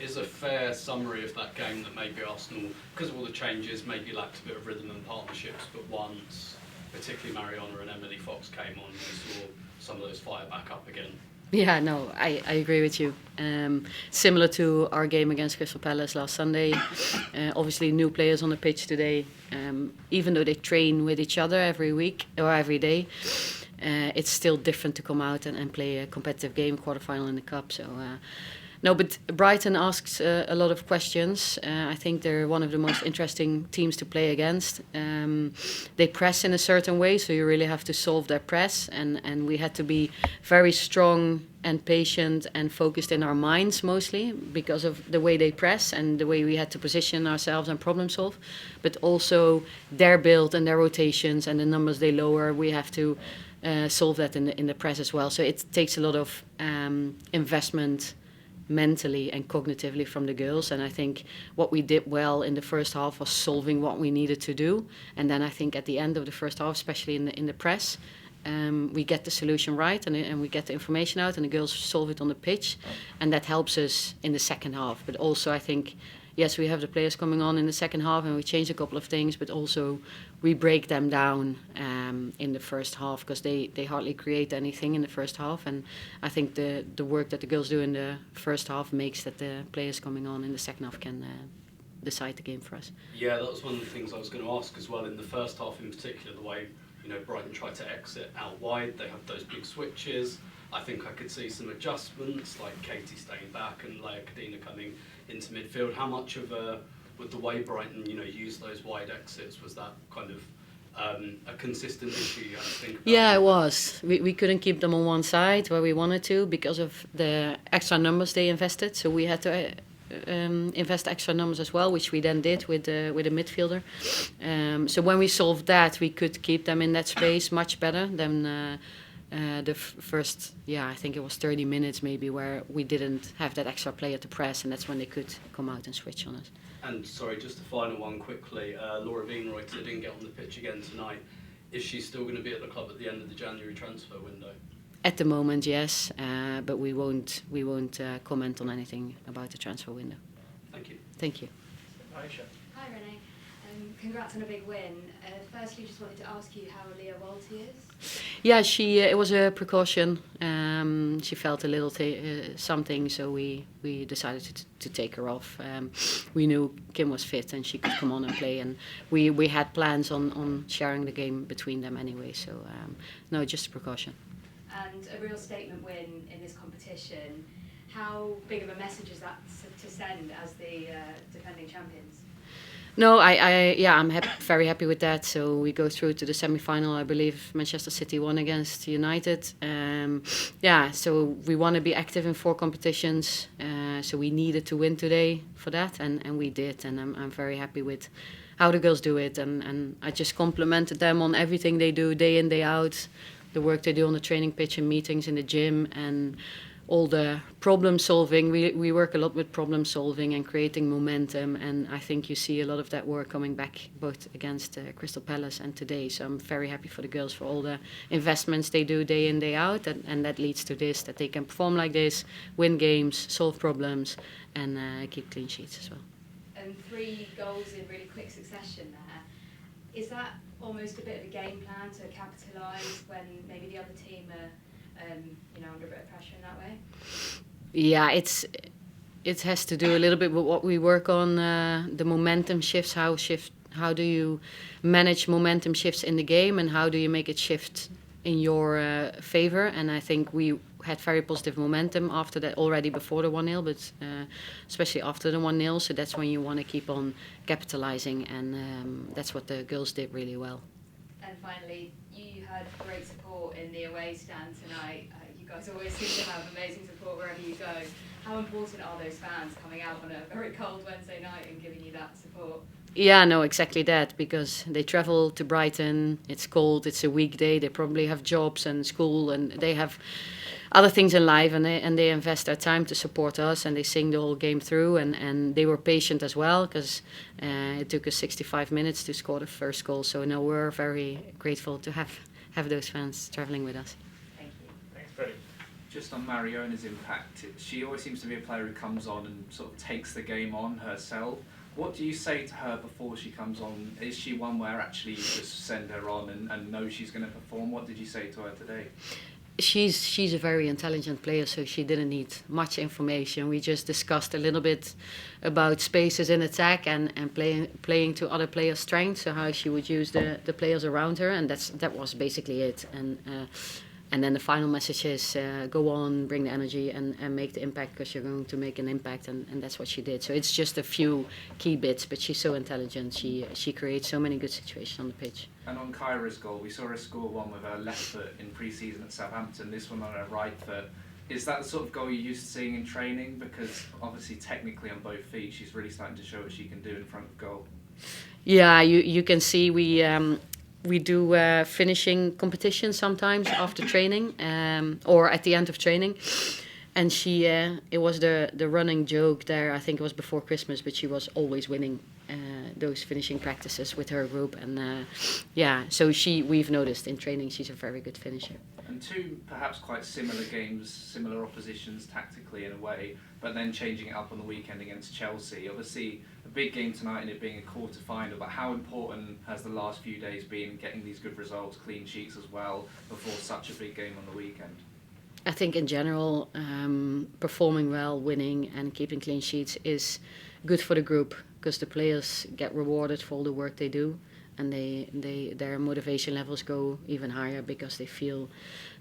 is a fair summary of that game that maybe Arsenal, because of all the changes, maybe lacked a bit of rhythm and partnerships, but once particularly Mariana and Emily Fox came on, we saw some of those fire back up again. Yeah, no, I agree with you. Similar to our game against Crystal Palace last Sunday, obviously new players on the pitch today. Even though they train with each other every week or every day, it's still different to come out and play a competitive game, quarterfinal in the cup. So. No, but Brighton asks a lot of questions. I think they're one of the most interesting teams to play against. They press in a certain way, so you really have to solve their press. And we had to be very strong and patient and focused in our minds mostly because of the way they press and the way we had to position ourselves and problem solve. But also their build and their rotations and the numbers they lower, we have to solve that in the press as well. So it takes a lot of investment mentally and cognitively from the girls, and I think what we did well in the first half was solving what we needed to do, and then I think at the end of the first half, especially in the press, we get the solution right and we get the information out and the girls solve it on the pitch, and that helps us in the second half. But also I think, yes, we have the players coming on in the second half and we change a couple of things, but also we break them down in the first half because they hardly create anything in the first half. And I think the work that the girls do in the first half makes that the players coming on in the second half can decide the game for us. Yeah, that was one of the things I was going to ask as well. In the first half in particular, the way Brighton tried to exit out wide, they have those big switches. I think I could see some adjustments, like Katie staying back and Leia Kadina coming into midfield. How much of with the way Brighton, used those wide exits, was that kind of a consistent issue you had to think about? Yeah, it was. We couldn't keep them on one side where we wanted to because of the extra numbers they invested. So we had to invest extra numbers as well, which we then did with a midfielder. So when we solved that, we could keep them in that space much better than the first, I think it was 30 minutes maybe, where we didn't have that extra player to press, and that's when they could come out and switch on us. And sorry, just a final one quickly. Laura Wienreuter didn't get on the pitch again tonight. Is she still going to be at the club at the end of the January transfer window? At the moment, yes, but we won't comment on anything about the transfer window. Thank you. Thank you. Aisha. Hi Renee, congrats on a big win. Firstly, just wanted to ask you how Leah Walty is. Yeah, it was a precaution. She felt a little something, so we decided to take her off. We knew Kim was fit and she could come on and play, and we had plans on sharing the game between them anyway. So no, just a precaution. And a real statement win in this competition. How big of a message is that to send as the defending champions? No, I'm very happy with that. So we go through to the semi-final. I believe Manchester City won against United. So we want to be active in 4 competitions. So we needed to win today for that, and we did. And I'm very happy with how the girls do it. And I just complimented them on everything they do day in, day out. The work they do on the training pitch and meetings in the gym and all the problem solving. We work a lot with problem solving and creating momentum, and I think you see a lot of that work coming back both against Crystal Palace and today. So I'm very happy for the girls for all the investments they do day in, day out, and that leads to this, that they can perform like this, win games, solve problems, and keep clean sheets as well. And 3 goals in really quick succession there. Is that almost a bit of a game plan to capitalise when maybe the other team are under a bit of pressure in that way? Yeah, it has to do a little bit with what we work on, the momentum shifts, how do you manage momentum shifts in the game and how do you make it shift in your favour. And I think we had very positive momentum after that, already before the 1-0, but especially after the 1-0. So that's when you want to keep on capitalising, and that's what the girls did really well. And finally, you had great support in the away stand tonight. You guys always seem to have amazing support wherever you go. How important are those fans coming out on a very cold Wednesday night and giving you that support? Yeah, no, exactly that, because they travel to Brighton, it's cold, it's a weekday, they probably have jobs and school and they have other things in life, and they invest their time to support us, and they sing the whole game through, and they were patient as well, because it took us 65 minutes to score the first goal. So no, we're very grateful to have those fans traveling with us. Thank you. Thanks, Freddie. Just on Mariona's impact, she always seems to be a player who comes on and sort of takes the game on herself. What do you say to her before she comes on? Is she one where actually you just send her on and know she's going to perform? What did you say to her today? She's a very intelligent player, so she didn't need much information. We just discussed a little bit about spaces in attack and playing to other players' strengths, so how she would use the players around her, and that was basically it. And then the final message is go on, bring the energy, and make the impact, because you're going to make an impact, and that's what she did. So it's just a few key bits, but she's so intelligent. She creates so many good situations on the pitch. And on Kyra's goal, we saw her score one with her left foot in pre-season at Southampton, this one on her right foot. Is that the sort of goal you're used to seeing in training? Because obviously technically on both feet, she's really starting to show what she can do in front of goal. Yeah, you can see we do finishing competitions sometimes after training, or at the end of training. And she, it was the running joke there, I think it was before Christmas, but she was always winning those finishing practices with her group. And so we've noticed in training she's a very good finisher. And two perhaps quite similar games, similar oppositions tactically in a way, but then changing it up on the weekend against Chelsea. Obviously a big game tonight and it being a quarter-final, but how important has the last few days been getting these good results, clean sheets as well, before such a big game on the weekend? I think in general, performing well, winning and keeping clean sheets is good for the group, because the players get rewarded for all the work they do, and their motivation levels go even higher because they feel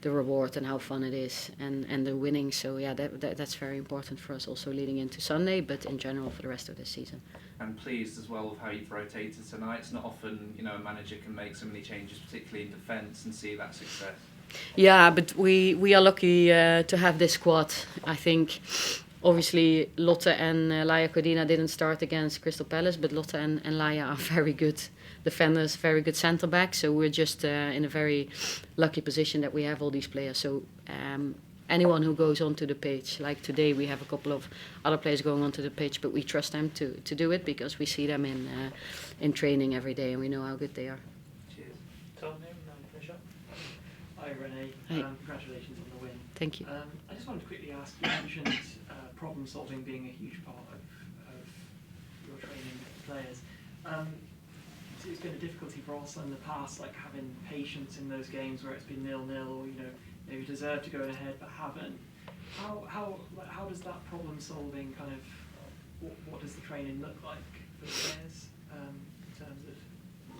the reward and how fun it is, and they're winning. So yeah, that's very important for us also leading into Sunday, but in general for the rest of the season. And pleased as well with how you've rotated tonight. It's not often, a manager can make so many changes, particularly in defence, and see that success. Yeah, but we are lucky to have this squad. I think obviously Lotte and Laia Codina didn't start against Crystal Palace, but Lotte and Laia are very good defenders, very good centre backs. So we're just in a very lucky position that we have all these players. So anyone who goes onto the pitch, like today we have a couple of other players going onto the pitch, but we trust them to do it because we see them in training every day and we know how good they are. Cheers. Tom, finish up. Hi Renee, Hi. Congratulations on the win. Thank you. I just wanted to quickly ask, you mentioned problem solving being a huge part of your training with the players. So it's been a difficulty for us in the past, like having patience in those games where it's been 0-0 or maybe deserve to go ahead but haven't. How does that problem solving kind of, what does the training look like for the players in terms of?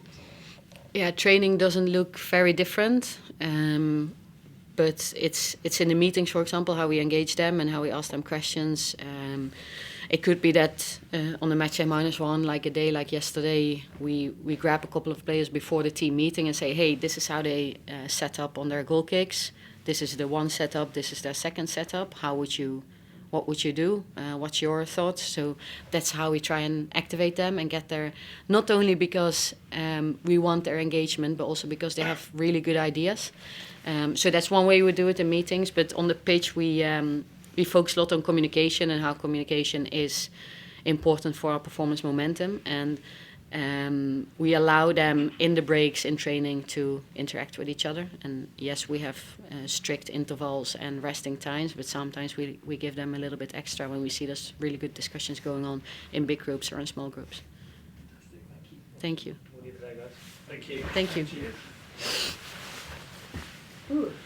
Yeah, training doesn't look very different, but it's in the meetings, for example, how we engage them and how we ask them questions. It could be that on a match day -1, like a day like yesterday, we grab a couple of players before the team meeting and say, hey, this is how they set up on their goal kicks. This is the one setup, this is their second setup. What would you do? What's your thoughts? So that's how we try and activate them and get there, not only because we want their engagement, but also because they have really good ideas. So that's one way we do it in meetings, but on the pitch we focus a lot on communication and how communication is important for our performance momentum, and we allow them in the breaks in training to interact with each other. And yes, we have strict intervals and resting times, but sometimes we give them a little bit extra when we see there's really good discussions going on in big groups or in small groups. Fantastic, Thank you. We'll leave it there, guys. Thank you. Thank you. Cheers.